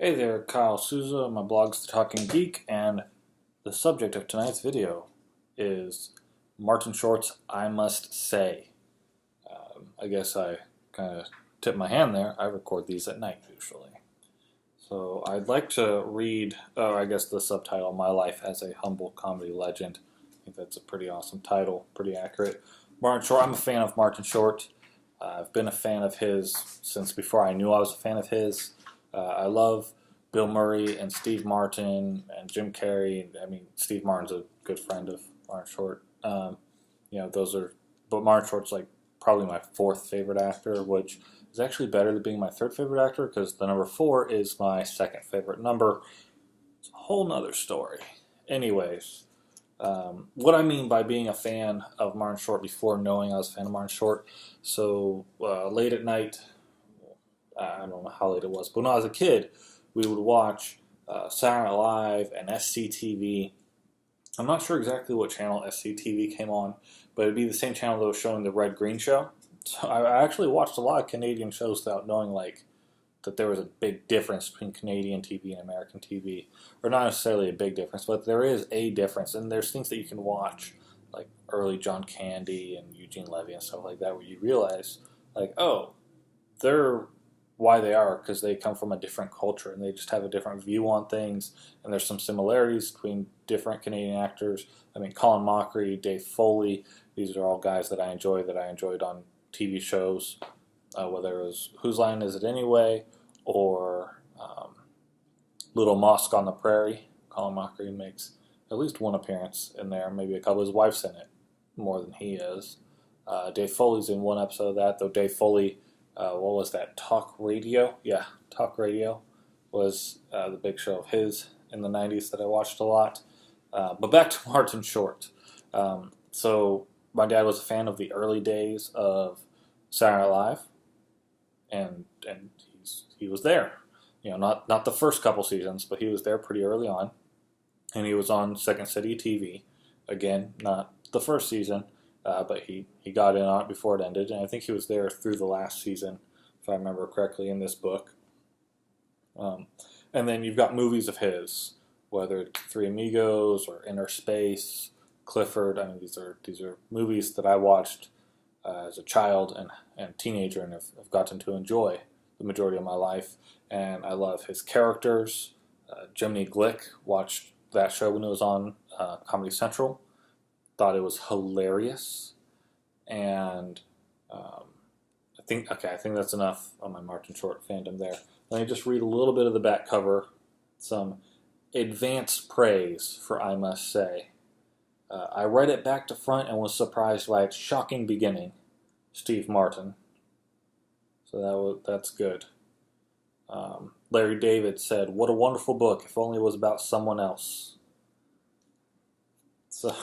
Hey there, Kyle Souza. My blog's The Talking Geek, and the subject of tonight's video is Martin Short's I Must Say. I guess I kind of tipped my hand there. I record these at night usually. So I'd like to read, I guess the subtitle, My Life as a Humble Comedy Legend. I think that's a pretty awesome title, pretty accurate. Martin Short, I'm a fan of Martin Short. I've been a fan of his since before I knew I was a fan of his. I love Bill Murray and Steve Martin and Jim Carrey. I mean, Steve Martin's a good friend of Martin Short. But Martin Short's like probably my fourth favorite actor, which is actually better than being my third favorite actor because the number 4 is my second favorite number. It's a whole nother story. Anyways, what I mean by being a fan of Martin Short before knowing I was a fan of Martin Short, so late at night, I don't know how late it was, but when I was a kid, we would watch Saturday Night Live and SCTV. I'm not sure exactly what channel SCTV came on, but it'd be the same channel that was showing the Red Green Show. So I actually watched a lot of Canadian shows without knowing that there was a big difference between Canadian TV and American TV. Or not necessarily a big difference, but there is a difference. And there's things that you can watch, like early John Candy and Eugene Levy and stuff like that, where you realize, they're why they are because they come from a different culture and they just have a different view on things, and there's some similarities between different Canadian actors. I mean, Colin Mockery, Dave Foley, these are all guys that I enjoyed on TV shows, whether it was Whose Line Is It Anyway or Little Mosque on the Prairie. Colin Mockery makes at least one appearance in there, maybe a couple. His wife's in it more than he is. Dave Foley's in one episode of that, though Dave Foley, what was that, Talk Radio? Yeah, Talk Radio was the big show of his in the 90s that I watched a lot. But back to Martin Short. So my dad was a fan of the early days of Saturday Night Live, and he was there. You know, not the first couple seasons, but he was there pretty early on. And he was on Second City TV. Again, not the first season, but he got in on it before it ended, and I think he was there through the last season, if I remember correctly in this book. And then you've got movies of his, whether it's Three Amigos or Inner Space, Clifford. I mean, these are movies that I watched as a child and teenager and have gotten to enjoy the majority of my life. And I love his characters. Jiminy Glick, watched that show when it was on Comedy Central. Thought it was hilarious, and I think that's enough on my Martin Short fandom there. Let me just read a little bit of the back cover, some advanced praise for I Must Say. I read it back to front and was surprised by its shocking beginning. Steve Martin. So that's good. Larry David said, "What a wonderful book, if only it was about someone else." So.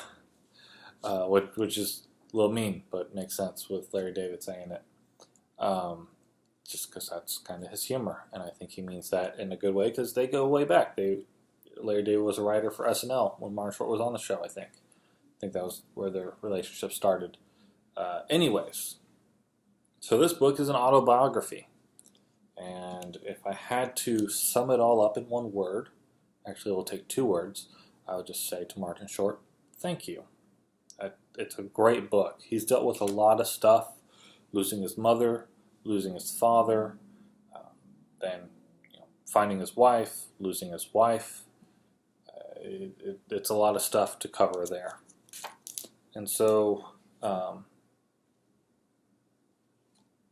Which is a little mean, but makes sense with Larry David saying it. Just because that's kind of his humor, and I think he means that in a good way because they go way back. Larry David was a writer for SNL when Martin Short was on the show, I think. I think that was where their relationship started. Anyways, so this book is an autobiography, and if I had to sum it all up in one word, actually it will take 2 words, I would just say to Martin Short, thank you. It's a great book. He's dealt with a lot of stuff, losing his mother, losing his father, then finding his wife, losing his wife. It's a lot of stuff to cover there. And so,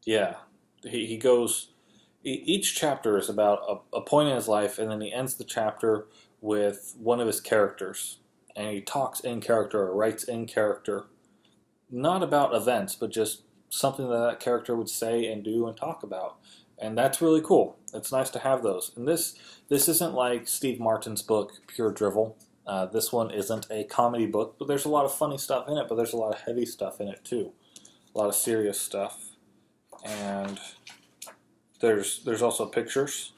he goes, each chapter is about a point in his life, and then he ends the chapter with one of his characters. And he talks in character or writes in character, not about events, but just something that character would say and do and talk about. And that's really cool. It's nice to have those. And this isn't like Steve Martin's book, Pure Drivel. This one isn't a comedy book, but there's a lot of funny stuff in it, but there's a lot of heavy stuff in it too. A lot of serious stuff. And there's also pictures.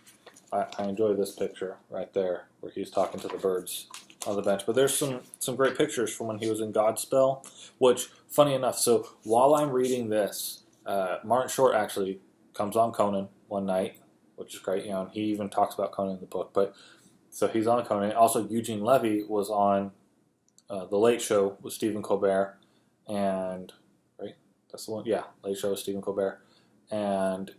I enjoy this picture right there where he's talking to the birds on the bench. But there's some great pictures from when he was in Godspell, which, funny enough, so while I'm reading this, Martin Short actually comes on Conan one night, which is great. And he even talks about Conan in the book. But so he's on Conan. Also, Eugene Levy was on The Late Show with Stephen Colbert, and right, that's the one. Yeah, Late Show with Stephen Colbert, and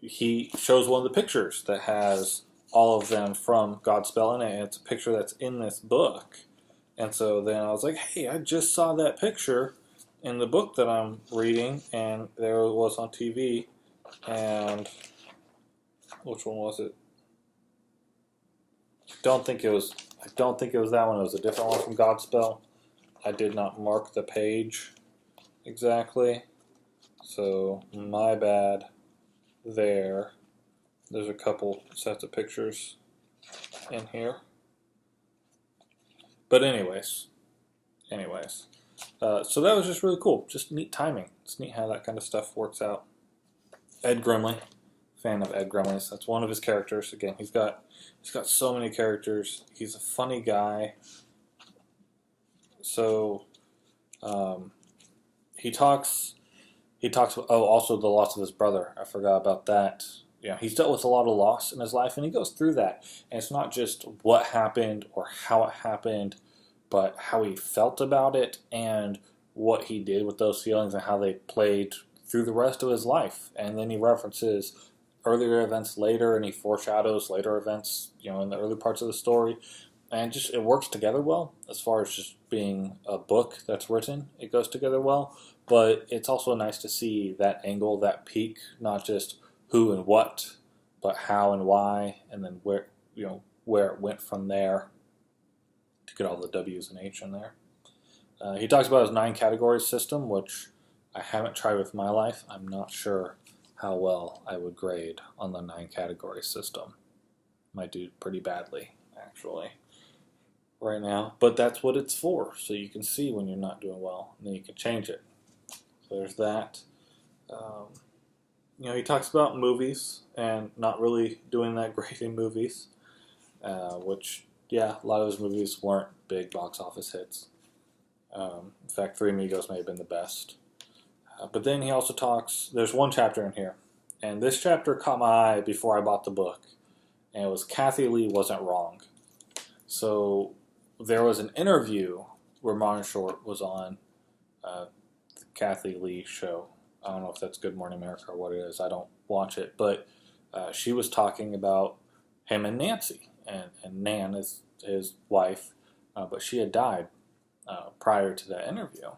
he shows one of the pictures that has all of them from Godspell in it, and it's a picture that's in this book. And so then I was like, hey, I just saw that picture in the book that I'm reading, and there it was on TV. And which one was it? I don't think it was that one. It was a different one from Godspell. I did not mark the page exactly, so my bad there. There's a couple sets of pictures in here. But anyways, so that was just really cool. Just neat timing. It's neat how that kind of stuff works out. Ed Grimley, fan of Ed Grimley's. That's one of his characters. Again, he's got so many characters. He's a funny guy. So he talks. Also the loss of his brother. I forgot about that. He's dealt with a lot of loss in his life, and he goes through that. And it's not just what happened or how it happened, but how he felt about it and what he did with those feelings and how they played through the rest of his life. And then he references earlier events later, and he foreshadows later events, in the early parts of the story. And just it works together well as far as just being a book that's written. It goes together well, but it's also nice to see that angle, that peak, not just who and what, but how and why, and then where it went from there to get all the W's and H in there. He talks about his 9 category system, which I haven't tried with my life. I'm not sure how well I would grade on the 9 category system. Might do pretty badly, actually, right now. But that's what it's for, so you can see when you're not doing well, and then you can change it. So there's that. He talks about movies and not really doing that great in movies, which, a lot of his movies weren't big box office hits. In fact, Three Amigos may have been the best. But then he also talks, there's one chapter in here, and this chapter caught my eye before I bought the book, and it was Kathie Lee Wasn't Wrong. So there was an interview where Martin Short was on the Kathie Lee show. I don't know if that's Good Morning America or what it is. I don't watch it. But she was talking about him and Nancy. And Nan is his wife. But she had died prior to that interview.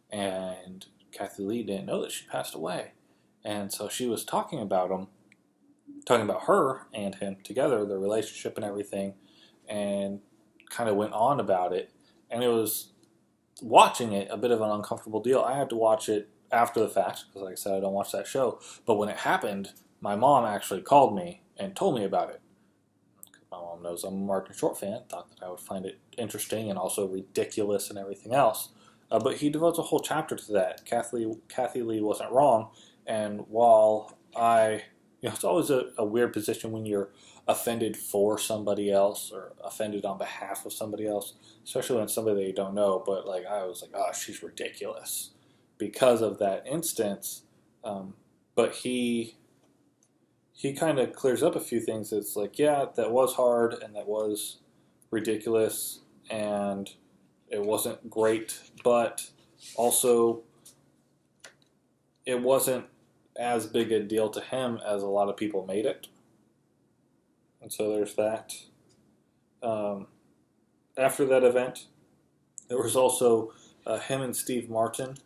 And Kathie Lee didn't know that she passed away. And so she was talking about her and him together, their relationship and everything. And kind of went on about it. And it was, watching it, a bit of an uncomfortable deal. I had to watch it after the fact, because like I said, I don't watch that show. But when it happened, my mom actually called me and told me about it. My mom knows I'm a Martin Short fan, thought that I would find it interesting and also ridiculous and everything else. But he devotes a whole chapter to that. Kathie Lee Wasn't Wrong. And while it's always a weird position when you're offended for somebody else or offended on behalf of somebody else, especially when it's somebody that you don't know. But I was like, oh, she's ridiculous because of that instance. But he kind of clears up a few things. It's like, yeah, that was hard and that was ridiculous and it wasn't great, but also it wasn't as big a deal to him as a lot of people made it. And so there's that. After that event, there was also him and Steve Martin.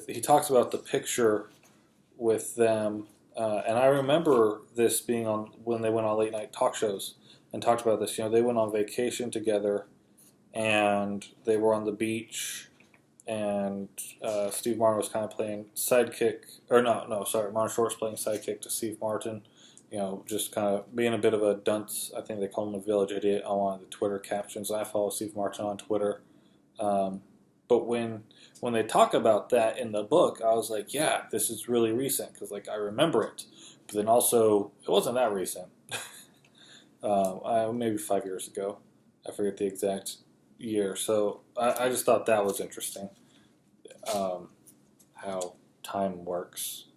He talks about the picture with them, and I remember this being on when they went on late night talk shows and talked about this. They went on vacation together, and they were on the beach, and Steve Martin was kind of playing sidekick, or Martin Short was playing sidekick to Steve Martin. Just kind of being a bit of a dunce. I think they call him a village idiot on one of the Twitter captions. I follow Steve Martin on Twitter. But when they talk about that in the book, I was like, yeah, this is really recent because I remember it. But then also, it wasn't that recent. Maybe 5 years ago. I forget the exact year. So I just thought that was interesting, how time works.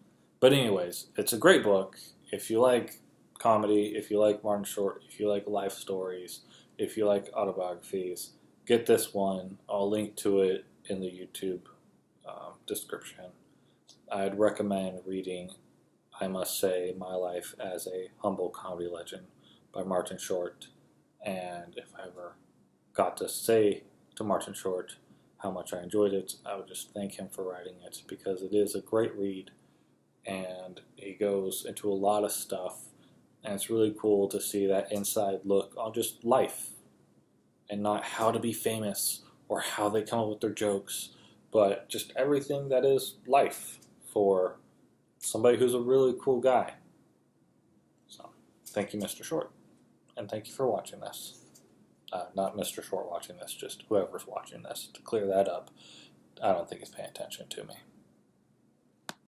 But anyways, it's a great book. If you like comedy, if you like Martin Short, if you like life stories, if you like autobiographies, get this one. I'll link to it in the YouTube description. I'd recommend reading I Must Say My Life as a Humble Comedy Legend by Martin Short. And if I ever got to say to Martin Short how much I enjoyed it, I would just thank him for writing it, because it is a great read and he goes into a lot of stuff, and it's really cool to see that inside look on just life and not how to be famous or how they come up with their jokes, but just everything that is life for somebody who's a really cool guy. So, thank you, Mr. Short. And thank you for watching this. Not Mr. Short watching this, just whoever's watching this. To clear that up, I don't think he's paying attention to me.